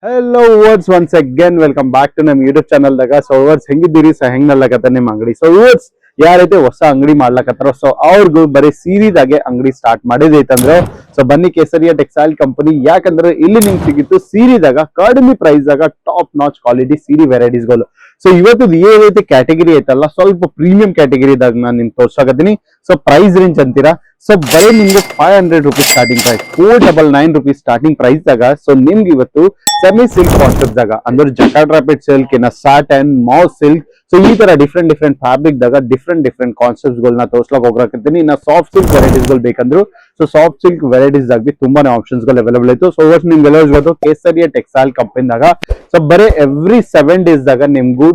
Hello viewers, once again welcome back to ನಮ್ಮ YouTube channel ದಾಗ. So viewers ಹೆಂಗಿದ್ದೀರಿ? So ಹೆಂಗ್ ನಲ್ಲಕತ್ತ ನಿಮ್ಮ ಅಂಗಡಿ? ಸೊ ವಿವರ್ಸ್ ಯಾರೈತೆ ಹೊಸ ಅಂಗಡಿ ಮಾಡ್ಲಕತ್ತಾರೋ ಸೊ ಅವ್ರಿಗೂ ಬರೀ ಸೀರೀದಾಗೆ ಅಂಗಡಿ ಸ್ಟಾರ್ಟ್ ಮಾಡಿದೈತಂದ್ರೆ ಸೊ ಬನ್ನಿ ಕೇಸರಿಯ ಟೆಕ್ಸ್ಟೈಲ್ ಕಂಪನಿ. ಯಾಕಂದ್ರೆ ಇಲ್ಲಿ ನಿಮ್ಗೆ ಸಿಗಿತ್ತು ಸೀರಿದಾಗ ಕಡಿಮೆ ಪ್ರೈಸ್ ದಾಗ ಟಾಪ್ ನಾಚ್ ಕ್ವಾಲಿಟಿ ಸೀರಿ ವೆರೈಟೀಸ್ಗಳು. ಸೊ ಇವತ್ತು ಏನೈತೆ ಕ್ಯಾಟಗರಿ ಐತಲ್ಲ ಸ್ವಲ್ಪ ಪ್ರೀಮಿಯಂ ಕ್ಯಾಟಗರಿದಾಗ ನಾನು ನಿಮ್ಗೆ ತೋರ್ಸಕತ್ತೀನಿ. ಸೊ ಪ್ರೈಸ್ ರೇಂಜ್ ಅಂತೀರಾ, ಸೊ ಬರೀ ನಿಮ್ಗೆ 500 rupees starting price, 499 rupees starting price ದಾಗ. ಸೊ ನಿಮ್ಗೆ ಇವತ್ತು ಸೆಮಿ ಸಿಲ್ಕ್ ಕಾನ್ಸೆಪ್ಟ್ ದಾಗ ಅಂದ್ರೆ ಜಕಾರ್ಡ್ ರಾಪಿಡ್ ಸಿಲ್ಕ್ ಇನ್ನ ಸಾಟನ್ ಮಾವ್ ಸಿಲ್ಕ್ ಸೊ ಈ ತರ ಡಿಫ್ರೆಂಟ್ ಫ್ಯಾಬ್ರಿಕ್ ದಾಗ ಡಿಫ್ರೆಂಟ್ ಕಾನ್ಸೆಪ್ಟ್ಸ್ ಗಳನ್ನ ತೋರ್ಸ್ಲಕ್ ಹೋಗ್ರಾಕತ್ತೀನಿ. ಇನ್ನ ಸಾಫ್ಟ್ ಸಿಲ್ಕ್ ವೆರೈಟೀಸ್ ಗಳು ಬೇಕಂದ್ರು ಸೊ ಸಾಫ್ಟ್ ಸಿಲ್ಕ್ ವೆರೈಟೀಸ್ ದಾಗ ತುಂಬಾನೇ ಆಪ್ಷನ್ಸ್ ಗಳು ಅವೈಲೇಬಲ್ ಇತ್ತು. ಸೊ ಇವತ್ತು ನಿಮ್ಗೆಲ್ಲ ಗೊತ್ತು ಕೇಸರಿಯ ಟೆಕ್ಸ್ಟೈಲ್ ಕಂಪನಿ ದಾಗ ಸೊ ಬರೀ ಎವ್ರಿ 7 days ದಾಗ ನಿಮ್ಗೂ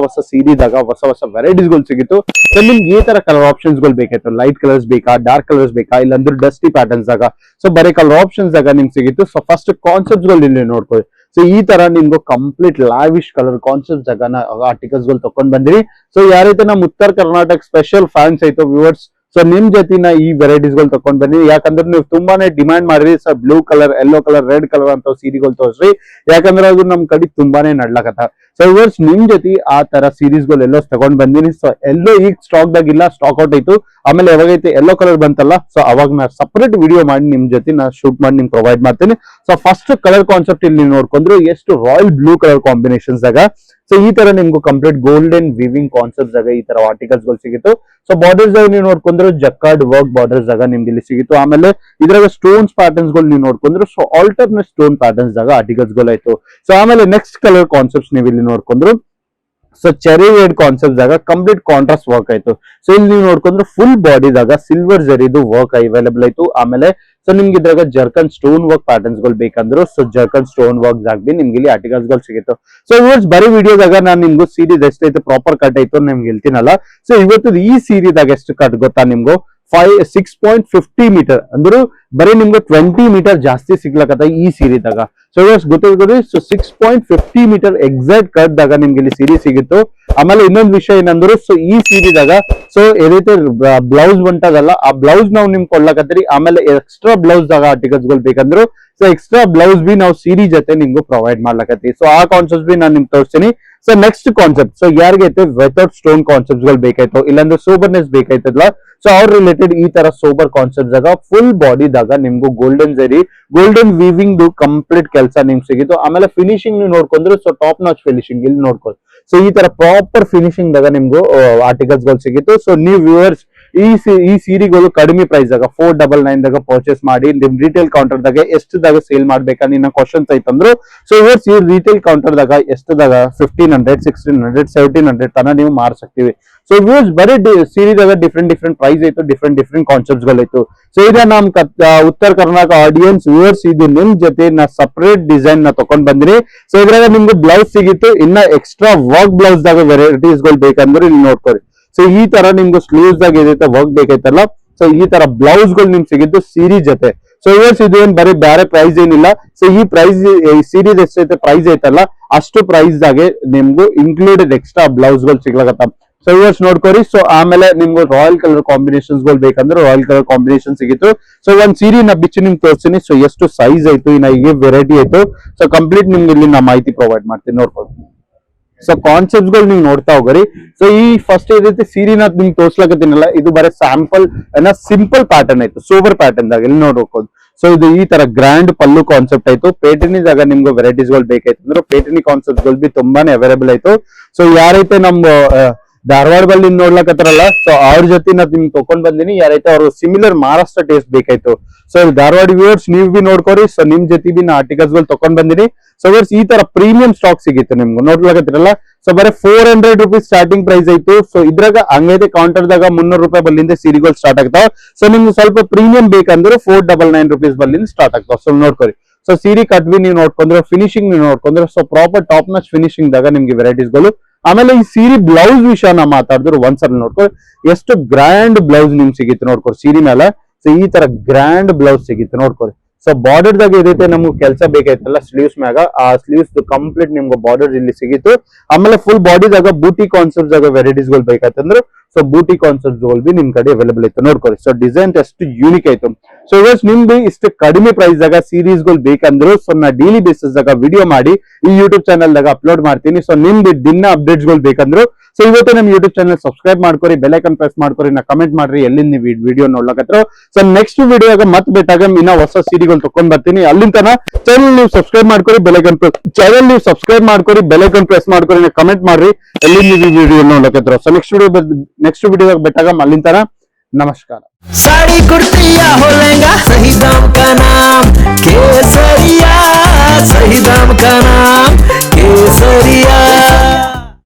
ಹೊಸ ಸೀರಿದಾಗ ಹೊಸ ವೆರೈಟೀಸ್ ಗಳು ಸಿಗಿತ್ತು. ಸೊ ನಿಮ್ಗೆ ಈ ತರ ಕಲರ್ ಆಪ್ಷನ್ಸ್ ಗಳು ಬೇಕಾಯ್ತು, ಲೈಟ್ ಕಲರ್ಸ್ ಬೇಕಾ, ಡಾರ್ಕ್ ಕಲರ್ಸ್ ಬೇಕಾ, ಇಲ್ಲಾಂದ್ರೆ ಡಸ್ಟಿ ಪ್ಯಾಟರ್ನ್ಸ್ ದಾಗ ಸೊ ಬರೀ ಕಲರ್ ಆಪ್ಷನ್ಸ್ ದಾಗ ನಿಮ್ಗೆ ಸಿಗಿತ್ತು. ಸೊ ಫಸ್ಟ್ ಕಾನ್ಸೆಪ್ಟ್ಸ್ ಗಳು ಇಲ್ಲಿ ನೋಡ್ಕೊಳ್ಳಿ. ಸೊ ಈ ತರ ನಿಮ್ಗೂ ಕಂಪ್ಲೀಟ್ ಲಾವಿಶ್ ಕಲರ್ ಕಾನ್ಸೆಪ್ಟ್ ಜಾಗನ ಆರ್ಟಿಕಲ್ಸ್ ಗಳು ತಕೊಂಡ್ ಬಂದಿರಿ. ಸೊ ಯಾರೈತೆ ನಮ್ಮ ಉತ್ತರ ಕರ್ನಾಟಕ ಸ್ಪೆಷಲ್ ಫ್ಯಾನ್ಸ್ ಐತೋ ವ್ಯೂವರ್ಸ್, ಸೊ ನಿಮ್ ಜೊತೆನ ಈ ವೆರೈಟೀಸ್ ಗಳು ತಕೊಂಡ್ ಬನ್ನಿ. ಯಾಕಂದ್ರೆ ನೀವು ತುಂಬಾನೇ ಡಿಮ್ಯಾಂಡ್ ಮಾಡಿರಿ sir blue colour, yellow colour, red colour ಅಂತ ಸೀರಿಗಳು ತೋರಿಸ್ರಿ. ಯಾಕಂದ್ರೆ ಅದು ನಮ್ ಕಡೆ ತುಂಬಾನೇ ನಡ್ಲಕತ್ತ. ಸೊ ವ್ಯೂವರ್ಸ್ ನಿಮ್ ಜೊತೆ ಆ ತರ ಸೀರೀಸ್ ಗಳು ಎಲ್ಲೋ ತಗೊಂಡ್ ಬಂದಿನಿ. ಸೊ ಎಲ್ಲೋ ಈಗ ಸ್ಟಾಕ್ ದಾಗ ಇಲ್ಲ, ಸ್ಟಾಕ್ ಔಟ್ ಆಯ್ತು. ಆಮೇಲೆ ಯಾವಾಗೈತೆ ಯೆಲ್ಲೋ ಕಲರ್ ಬಂತಲ್ಲ ಸೊ ಅವಾಗ ನಾ ಸಪರೇಟ್ ವಿಡಿಯೋ ಮಾಡಿ ನಿಮ್ ಜೊತೆ ನಾ ಶೂಟ್ ಮಾಡಿ ನಿಮ್ಗೆ ಪ್ರೊವೈಡ್ ಮಾಡ್ತೀನಿ. ಸೊ ಫಸ್ಟ್ ಕಲರ್ ಕಾನ್ಸೆಪ್ಟ್ ಇಲ್ಲಿ ನೋಡ್ಕೊಂಡ್ರು ಎಷ್ಟು ರಾಯಲ್ ಬ್ಲೂ ಕಲರ್ ಕಾಂಬಿನೇಷನ್ಸ್ ಆಗ. ಸೊ ಈ ತರ ನಿಮ್ಗೂ ಕಂಪ್ಲೀಟ್ ಗೋಲ್ಡನ್ ವಿವಿಂಗ್ ಕಾನ್ಸೆಪ್ಟ್ಸ್ ಆಗ ಈ ತರ ಆರ್ಟಿಕಲ್ಸ್ ಗಳು ಸಿಗಿತ್ತು. ಸೊ ಬಾರ್ಡರ್ಸ್ ಆಗ ನೀವು ನೋಡ್ಕೊಂಡ್ರೆ ಜಕಾರ್ಡ್ ವರ್ಕ್ ಬಾರ್ಡರ್ಸ್ ಆಗ ನಿಮ್ಗೆ ಇಲ್ಲಿ ಸಿಗಿತ್ತು. ಆಮೇಲೆ ಇದ್ರಾಗ ಸ್ಟೋನ್ಸ್ ಪ್ಯಾಟರ್ನ್ಸ್ ಗಳು ನೀವು ನೋಡ್ಕೊಂಡ್ರೆ ಸೊ ಆಲ್ಟರ್ನೇಟ್ ಸ್ಟೋನ್ ಪ್ಯಾಟರ್ನ್ಸ್ ಆಗ ಆರ್ಟಿಕಲ್ಸ್ ಗಳು ಆಯ್ತು. ಸೊ ಆಮೇಲೆ ನೆಕ್ಸ್ಟ್ ಕಲರ್ ಕಾನ್ಸೆಪ್ಟ್ಸ್ ನೀವು ಇಲ್ಲಿ ನೋಡ್ಕೊಂಡ್ರು ಸೊ ಚೆರಿ ರೇಡ್ ಕಾನ್ಸೆಪ್ಟ್ ದಾಗ ಕಂಪ್ಲೀಟ್ ಕಾಂಟ್ರಾಸ್ಟ್ ವರ್ಕ್ ಆಯ್ತು. ಸೊ ಇಲ್ಲಿ ನೀವು ನೋಡ್ಕೊಂಡ್ರೆ ಫುಲ್ ಬಾಡಿದಾಗ ಸಿಲ್ವರ್ ಜರಿದು ವರ್ಕ್ ಅವೈಲೇಬಲ್ ಆಯ್ತು. ಆಮೇಲೆ ಸೊ ನಿಮ್ಗೆ ಇದ್ರಾಗ ಜರ್ಕನ್ ಸ್ಟೋನ್ ವರ್ಕ್ ಪ್ಯಾಟರ್ನ್ಸ್ ಗಳು ಬೇಕಂದ್ರು ಸೊ ಜರ್ಕನ್ ಸ್ಟೋನ್ ವರ್ಕ್ ಜಾಗ ನಿಮ್ಗೆ ಇಲ್ಲಿ ಆರ್ಟಿಕಲ್ಸ್ ಗಳು ಸಿಗುತ್ತೆ. ಸೊ ಇವತ್ತು ಬರೀ ವಿಡಿಯೋದಾಗ ನಾನು ನಿಮ್ಗೂ ಸೀರೀಸ್ ಎಷ್ಟೈತೆ ಪ್ರಾಪರ್ ಕಟ್ ಆಯ್ತು ನಿಮ್ಗೆ ಹೇಳ್ತೀನಲ್ಲ. ಸೊ ಇವತ್ತು ಈ ಸೀರಿದಾಗ ಎಷ್ಟು ಕಟ್ ಗೊತ್ತಾ ನಿಮ್ಗೂ 6.50 ಮೀಟರ್ ಅಂದ್ರು ಬರೀ ನಿಮ್ಗೆ 20 ಮೀಟರ್ ಜಾಸ್ತಿ ಸಿಗ್ಲಕತ್ತ ಈ ಸೀರಿದಾಗ. ಸೊ ಗೊತ್ತಿರ್ಬೋದು ಸೊ 6.50 ಮೀಟರ್ ಎಕ್ಸಾಕ್ಟ್ ಕಟ್ ದಾಗ ನಿಮ್ಗೆ ಇಲ್ಲಿ ಸೀರೆ ಸಿಗಿತ್ತು. ಆಮೇಲೆ ಇನ್ನೊಂದು ವಿಷಯ ಏನಂದ್ರು ಸೊ ಈ ಸೀರಿದಾಗ ಸೊ ಏದೈತೆ ಬ್ಲೌಸ್ ಬಂಟದಲ್ಲ ಆ ಬ್ಲೌಸ್ ನಾವು ನಿಮ್ಗೆ ಕೊಡ್ಲಕತ್ತೀರಿ. ಆಮೇಲೆ ಎಕ್ಸ್ಟ್ರಾ ಬ್ಲೌಸ್ ದಾಗ ಆರ್ಟಿಕಲ್ಸ್ ಗಳು ಬೇಕಂದ್ರು ಸೊ ಎಕ್ಸ್ಟ್ರಾ ಬ್ಲೌಸ್ ಬಿ ನಾವು ಸೀರಿ ಜೊತೆ ನಿಮ್ಗೂ ಪ್ರೊವೈಡ್ ಮಾಡ್ಲಕತ್ತೀವಿ. ಸೊ ಆ ಕಾನ್ಸೆಪ್ಟ್ ಬಿ ನಾನು ನಿಮ್ಗೆ ತೋರಿಸ್ತೀನಿ. ಸೊ ನೆಕ್ಸ್ಟ್ ಕಾನ್ಸೆಪ್ಟ್ ಸೊ ಯಾರಿಗೈತೆ ವಿತೌಟ್ ಸ್ಟೋನ್ ಕಾನ್ಸೆಪ್ಟ್ ಗಳು ಬೇಕಾಯ್ತು ಇಲ್ಲಾಂದ್ರೆ ಸೋಬರ್ನೆಸ್ ಬೇಕಾಯ್ತಲ್ಲ ಸೊ ಅವ್ರ ರಿಲೇಟೆಡ್ ಈ ತರ ಸೋಬರ್ ಕಾನ್ಸೆಪ್ಟ್ ಆಗ ಫುಲ್ ಬಾಡಿದಾಗ ನಿಮ್ಗೂ ಗೋಲ್ಡನ್ ಜರಿ ಗೋಲ್ಡನ್ ವೀವಿಂಗ್ ಕಂಪ್ಲೀಟ್ ಕೆಲಸ ನಿಮ್ಗೆ ಸಿಗಿತ್ತು. ಆಮೇಲೆ ಫಿನಿಶಿಂಗ್ ನೀವು ನೋಡ್ಕೊಂಡ್ರೆ ಸೊ ಟಾಪ್ ನಾಚ್ ಫಿನಿಶಿಂಗ್ ಇಲ್ಲಿ ನೋಡ್ಕೊಳ್ಳಿ. ಸೊ ಈ ತರ ಪ್ರಾಪರ್ ಫಿನಿಶಿಂಗ್ ದಾಗ ನಿಮ್ಗೂ ಆರ್ಟಿಕಲ್ಸ್ ಗಳು ಸಿಗಿತ್ತು. ಸೊ ನೀವು ವ್ಯೂವರ್ಸ್ ಈ ಸೀರಿಗಳು ಕಡಿಮೆ ಪ್ರೈಸ್ ದಾಗ 499 ದಾಗ ಪರ್ಚೇಸ್ ಮಾಡಿ ನಿಮ್ ರಿಟೇಲ್ ಕೌಂಟರ್ ದಾಗ ಎಷ್ಟದಾಗ ಸೇಲ್ ಮಾಡ್ಬೇಕಾ ನಿನ್ನ ಕ್ವಶನ್ಸ್ ಐತಂದ್ರು ಸೊ ಇವರ್ಸ್ ಈ ರಿಟೇಲ್ ಕೌಂಟರ್ ದಾಗ ಎಷ್ಟದಾಗ 1500 1600 1700 ತನ ನೀವು ಮಾರ್ಸಕ್ತಿವಿ. ಸೊ ವ್ಯೂಸ್ ಬರೀ ಸೀರಿದಾಗ ಡಿಫ್ರೆಂಟ್ ಪ್ರೈಸ್ ಐತು, ಡಿಫ್ರೆಂಟ್ ಕಾನ್ಸೆಪ್ಟ್ಸ್ ಗಳೈತು. ಸೊ ಇದ ನಮ್ ಉತ್ತರ ಕರ್ನಾಟಕ ಆಡಿಯನ್ಸ್ ವ್ಯೂವರ್ಸ್ ಇದು ನಿಮ್ ಜೊತೆ ನಾ ಸಪರೇಟ್ ಡಿಸೈನ್ ನ ತಕೊಂಡ್ ಬಂದ್ರಿ. ಸೊ ಇದ್ರಾಗ ನಿಮ್ಗೆ ಬ್ಲೌಸ್ ಸಿಗಿತ್ತು. ಇನ್ನ ಎಕ್ಸ್ಟ್ರಾ ವರ್ಕ್ ಬ್ಲೌಸ್ ದಾಗ ವೆರೈಟೀಸ್ ಗಳು ಬೇಕಂದ್ರೆ ಇಲ್ಲಿ ನೋಡ್ಕೊರಿ. ಸೊ ಈ ತರ ನಿಮ್ಗೆ ಸ್ಲೀವ್ಸ್ ದಾಗ ಏದೈತೆ ವರ್ಕ್ ಬೇಕೈತಲ್ಲ ಸೊ ಈ ತರ ಬ್ಲೌಸ್ ಗಳು ನಿಮ್ಗೆ ಸಿಗಿದ್ದು ಸೀರಿ ಜೊತೆ. ಸೊ ಇವರ್ಸ್ ಇದು ಏನ್ ಬರೀ ಬೇರೆ ಪ್ರೈಸ್ ಏನಿಲ್ಲ. ಸೊ ಈ ಪ್ರೈಸ್ ಸೀರೀಸ್ ಎಷ್ಟೈತೆ ಪ್ರೈಸ್ ಐತಲ್ಲ ಅಷ್ಟು ಪ್ರೈಸ್ ದಾಗೆ ನಿಮ್ಗೂ ಇನ್ಕ್ಲೂಡೆಡ್ ಎಕ್ಸ್ಟ್ರಾ ಬ್ಲೌಸ್ ಗಳು ಸಿಗ್ಲಕತ್ತ. ಸೊ ಇವರ್ಸ್ ನೋಡ್ಕೋರಿ. ಸೊ ಆಮೇಲೆ ನಿಮ್ಗೆ ರಾಯಲ್ ಕಲರ್ ಕಾಂಬಿನೇಷನ್ಸ್ ಗಳು ಬೇಕಂದ್ರೆ ರಾಯಲ್ ಕಲರ್ ಕಾಂಬಿನೇಷನ್ ಸಿಗಿತ್ತು. ಸೊ ಒಂದ್ ಸೀರಿ ನಾ ಬಿಚ್ಚಿ ನಿಮ್ಗೆ ತೋರಿಸ್ತೀನಿ. ಸೊ ಎಷ್ಟು ಸೈಜ್ ಆಯ್ತು ಇನ್ನ ಈಗ ವೆರೈಟಿ ಆಯ್ತು ಸೊ ಕಂಪ್ಲೀಟ್ ನಿಮ್ಗೆ ಇಲ್ಲಿ ನಾ ಮಾಹಿತಿ ಪ್ರೊವೈಡ್ ಮಾಡ್ತೀನಿ ನೋಡ್ಕೊಳ್ಳಿ. ಸೊ ಕಾನ್ಸೆಪ್ಟ್ ಗಳು ನೀವು ನೋಡ್ತಾ ಹೋಗ್ರಿ. ಸೊ ಈ ಫಸ್ಟ್ ಏದೈತೆ ಸೀರಿನ ನಿಮ್ಗೆ ತೋರ್ಸ್ಲಕತ್ತೀನಲ್ಲ ಇದು ಬರೀ ಸ್ಯಾಂಪಲ್ ಸಿಂಪಲ್ ಪ್ಯಾಟರ್ನ್ ಆಯ್ತು, ಸೋಬರ್ ಪ್ಯಾಟರ್ನ್ ದಾಗ ಇಲ್ಲಿ ನೋಡ್ಕೋದು. ಸೊ ಇದು ಈ ತರ ಗ್ರ್ಯಾಂಡ್ ಪಲ್ಲು ಕಾನ್ಸೆಪ್ಟ್ ಆಯ್ತು. ಪೇಟನಿದಾಗ ನಿಮ್ಗೆ ವೆರೈಟೀಸ್ ಗಳು ಬೇಕಾಯ್ತು ಅಂದ್ರೆ ಪೇಟನಿ ಕಾನ್ಸೆಪ್ಟ್ ಗಳು ಬಿ ತುಂಬಾನೇ ಅವೈಲೇಬಲ್ ಆಯ್ತು. ಸೊ ಯಾರೈತೆ ನಮ್ ಧಾರವಾಡದಲ್ಲಿ ನೋಡ್ಲಕತ್ತಾರಲ್ಲ ಸೊ ಅವ್ರ ಜೊತೆ ನಾ ನಿಮ್ಗೆ ತಕೊಂಡ್ ಬಂದಿನಿ. ಯಾರೈತೆ ಅವ್ರು ಸಿಮಿಲರ್ ಮಹಾರಾಷ್ಟ್ರ ಟೇಸ್ಟ್ ಬೇಕಾಯ್ತು ಸೊ ಧಾರವಾಡ ವ್ಯೂವರ್ಸ್ ನೀವು ಬಿ ನೋಡ್ಕೋರಿ. ಸೊ ನಿಮ್ ಜೊತೆ ಬಿ ನಾ ಆರ್ಟಿಕಲ್ಸ್ ಗಳು ತಕೊಂಡ್ ಬಂದಿನಿ. ಸೊ ವ್ಯೂವರ್ಸ್ ಈ ತರ ಪ್ರೀಮಿಯಂ ಸ್ಟಾಕ್ ಸಿಗಿತ್ತು ನಿಮ್ಗೆ ನೋಡ್ಲಕತ್ತಿರಲ್ಲ. ಸೊ ಬರೀ 400 rupees ಸ್ಟಾರ್ಟಿಂಗ್ ಪ್ರೈಸ್ ಆಯ್ತು. ಸೊ ಇದ್ರಾಗ ಹಂಗೈತೆ ಕೌಂಟರ್ ದಾಗ 300 ರೂಪಾಯಿ ಬಲ್ಲಿಂದ ಸೀರಿಗಳು ಸ್ಟಾರ್ಟ್ ಆಗ್ತಾವ. ಸೊ ನಿಮ್ಗೆ ಸ್ವಲ್ಪ ಪ್ರೀಮಿಯಂ ಬೇಕಂದ್ರೆ 499 rupees ಬಲ್ಲಿಂದ ಸ್ಟಾರ್ಟ್ ಆಗ್ತಾವ. ಸೊ ನೋಡ್ಕೋರಿ. ಸೊ ಸೀರಿ ಕಟ್ ಬಿ ನೀವು ನೋಡ್ಕೊಂಡ್ರೆ ಫಿನಿಶಿಂಗ್ ನೀವು ನೋಡ್ಕೊಂಡ್ರೆ so proper top notch finishing ದಾಗ ನಿಮ್ಗೆ ವೆರೈಟೀಸ್ ಗಳು. ಆಮೇಲೆ ಈ ಸೀರಿ ಬ್ಲೌಸ್ ವಿಷಯ ನಾ ಮಾತಾಡಿದ್ರು ಒಂದ್ಸಲ ನೋಡ್ಕೊ ಎಷ್ಟು ಗ್ರ್ಯಾಂಡ್ ಬ್ಲೌಸ್ ನಿಮ್ಗೆ ಸಿಗಿತ್ತು ನೋಡ್ಕೊರಿ ಸೀರಿ ಮೇಲೆ. ಸೊ ಈ ತರ ಗ್ರ್ಯಾಂಡ್ ಬ್ಲೌಸ್ ಸಿಗಿತ್ತು ನೋಡ್ಕೊರಿ. ಸೊ ಬಾರ್ಡರ್ ದಾಗ ಏದೈತೆ ನಮ್ಗೆ ಕೆಲಸ ಬೇಕಾಯ್ತಲ್ಲ ಸ್ಲೀವ್ಸ್ ಮ್ಯಾಗ ಆ ಸ್ಲೀವ್ಸ್ ಕಂಪ್ಲೀಟ್ ನಿಮ್ಗೆ ಬಾರ್ಡರ್ ಇಲ್ಲಿ ಸಿಗಿತ್ತು. ಆಮೇಲೆ ಫುಲ್ ಬಾಡಿದಾಗ ಬೂಟಿ ಕಾನ್ಸೆಪ್ಟ್ ಆಗ ವೆರೈಟೀಸ್ ಗಳು ಬೇಕಾಯ್ತಂದ್ರೆ ಸೊ ಬೂಟಿ ಕಾನ್ಸೆಪ್ಟ್ ಬಿ ನಿಮ್ ಕಡೆ ಅವೈಲೇಬಲ್ ಐತೆ ನೋಡ್ಕೊಳ್ಳಿ. ಸೊ ಡಿಸೈನ್ ಎಷ್ಟು ಯೂನಿಕ್ ಆಯ್ತು. ಸೊ ಇವತ್ತು ನಿಮ್ದು ಇಷ್ಟು ಕಡಿಮೆ ಪ್ರೈಸ್ ದಾಗ ಸೀರೀಸ್ ಗಳು ಬೇಕಂದ್ರು ಸೊ ನಾ ಡೈಲಿ ಬೇಸಿಸ್ ದಾಗ ವಿಡಿಯೋ ಮಾಡಿ ಈ ಯೂಟ್ಯೂಬ್ ಚಾನಲ್ ದಾಗ ಅಪ್ಲೋಡ್ ಮಾಡ್ತೀನಿ. ಸೊ ನಿಮ್ದು ದಿನ ಅಪ್ಡೇಟ್ಸ್ ಗಳು ಬೇಕಂದ್ರು ಸೊ ಇವತ್ತು ನಮ್ ಯೂಟ್ಯೂಬ್ ಚಾನಲ್ ಸಬ್ಸ್ಕ್ರೈಬ್ ಮಾಡ್ಕೊರಿ, ಬೆಲ್ ಐಕನ್ ಪ್ರೆಸ್ ಮಾಡ್ಕೊರಿ, ನಾ ಕಮೆಂಟ್ ಮಾಡ್ರಿ ಎಲ್ಲಿಂದ ನೀವು ವಿಡಿಯೋ ನೋಡ್ಲಕತ್ರ. ಸೊ ನೆಕ್ಸ್ಟ್ ವಿಡಿಯೋಗ ಮತ್ ಬೆಟ್ಟಾಗ ಇನ್ನ ಹೊಸ ಸೀರಿಗಳು ತಕೊಂಡ್ ಬರ್ತೀನಿ. ಅಲ್ಲಿಂದ ಚಾನಲ್ ನೀವು ಸಬ್ಸ್ಕ್ರೈಬ್ ಮಾಡ್ಕೊರಿ, bell icon bell icon press ಮಾಡ್ಕೊರಿ, ನಾ ಕಮೆಂಟ್ ಮಾಡ್ರಿ ಎಲ್ಲಿಂದ ನೀವು ವಿಡಿಯೋ ನೋಡ್ಲಕತ್ರ. ಸೊ ನೆಕ್ಸ್ಟ್ ವಿಡಿಯೋಗ ಬೆಟ್ಟಾಗ ಅಲ್ಲಿಂದ नमस्कार। साड़ी कुर्ती या हो लहंगा, सही दाम का नाम केसरिया, सही दाम का नाम।